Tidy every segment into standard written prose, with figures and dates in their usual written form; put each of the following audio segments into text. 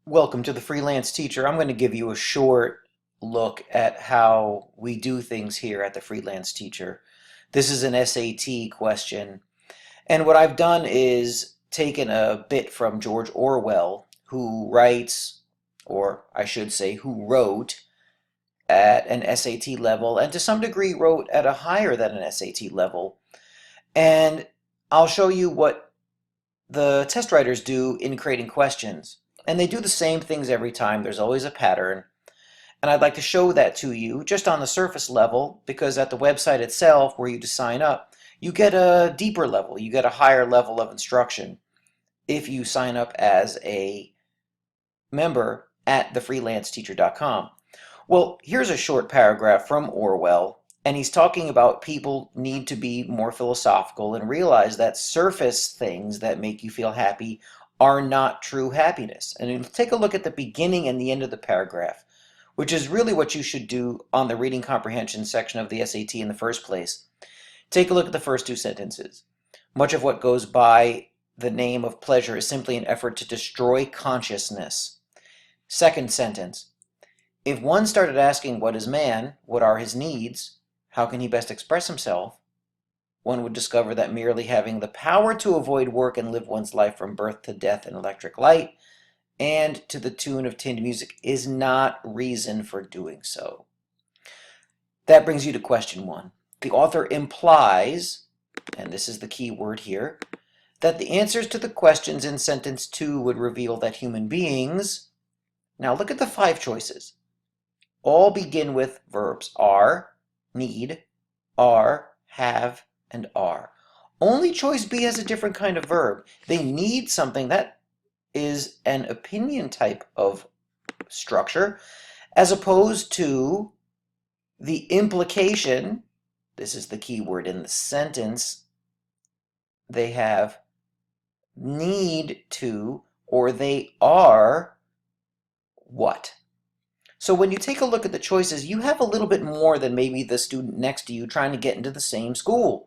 Welcome to the Freelance Teacher. I'm going to give you a short look at how we do things here at the Freelance Teacher. This is an SAT question, and what I've done is taken a bit from George Orwell, who writes, or I should say, who wrote at an SAT level, and to some degree wrote at a higher than an SAT level. And I'll show you what the test writers do in creating questions. And they do the same things every time. There's always a pattern. And I'd like to show that to you just on the surface level, because at the website itself where you just sign up, you get a deeper level. You get a higher level of instruction if you sign up as a member at thefreelanceteacher.com. Well, here's a short paragraph from Orwell, and he's talking about people need to be more philosophical and realize that surface things that make you feel happy are not true happiness. And take a look at the beginning and the end of the paragraph, which is really what you should do on the reading comprehension section of the SAT in the first place. Take a look at the first two sentences. Much of what goes by the name of pleasure is simply an effort to destroy consciousness. Second sentence. If one started asking what is man, what are his needs, how can he best express himself, one would discover that merely having the power to avoid work and live one's life from birth to death in electric light and to the tune of tinned music is not reason for doing so. That brings you to question one. The author implies, and this is the key word here, that the answers to the questions in sentence 2 would reveal that human beings, now look at the 5 choices, all begin with verbs are, need, are, have, and are. Only choice B has a different kind of verb. They need something that is an opinion type of structure, as opposed to the implication, this is the key word in the sentence, they have need to, or they are what? So when you take a look at the choices, you have a little bit more than maybe the student next to you trying to get into the same school.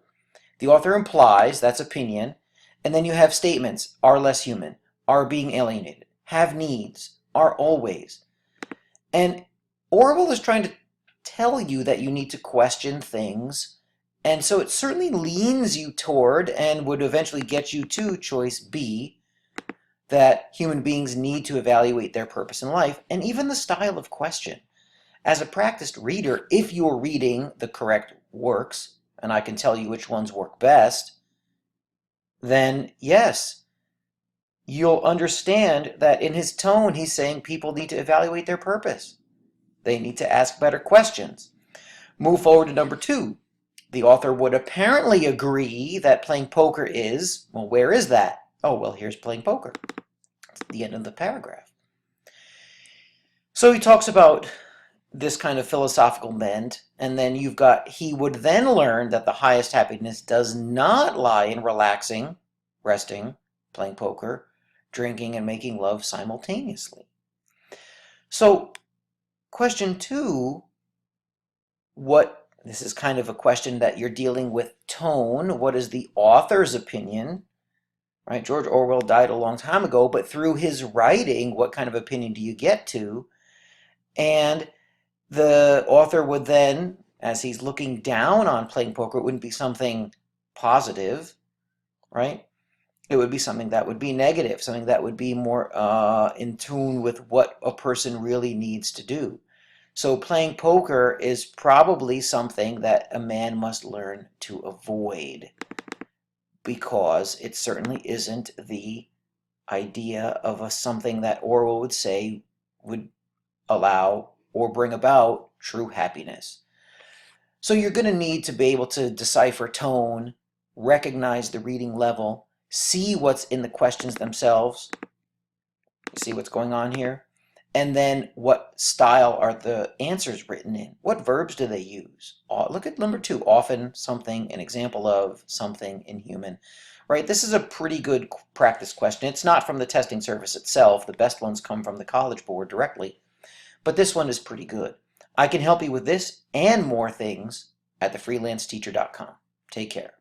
The author implies, that's opinion, and then you have statements, are less human, are being alienated, have needs, are always. And Orwell is trying to tell you that you need to question things, and so it certainly leans you toward and would eventually get you to choice B, that human beings need to evaluate their purpose in life, and even the style of question. As a practiced reader, if you're reading the correct works, and I can tell you which ones work best, then yes, you'll understand that in his tone, he's saying people need to evaluate their purpose. They need to ask better questions. Move forward to number 2. The author would apparently agree that playing poker is, well, where is that? Oh, well, here's playing poker. It's the end of the paragraph. So he talks about this kind of philosophical bent, and then you've got, he would then learn that the highest happiness does not lie in relaxing, resting, playing poker, drinking, and making love simultaneously. So question 2, this is kind of a question that you're dealing with tone. What is the author's opinion? Right? George Orwell died a long time ago, but through his writing, what kind of opinion do you get to? And the author would then, as he's looking down on playing poker, it wouldn't be something positive, right? It would be something that would be negative, something that would be more in tune with what a person really needs to do. So playing poker is probably something that a man must learn to avoid, because it certainly isn't the idea of something that Orwell would say would allow or bring about true happiness. So you're going to need to be able to decipher tone, recognize the reading level, see what's in the questions themselves, see what's going on here, and then what style are the answers written in? What verbs do they use? Look at number 2, often, something, an example of, something, inhuman. Right, this is a pretty good practice question. It's not from the testing service itself. The best ones come from the College Board directly. But this one is pretty good. I can help you with this and more things at thefreelanceteacher.com. Take care.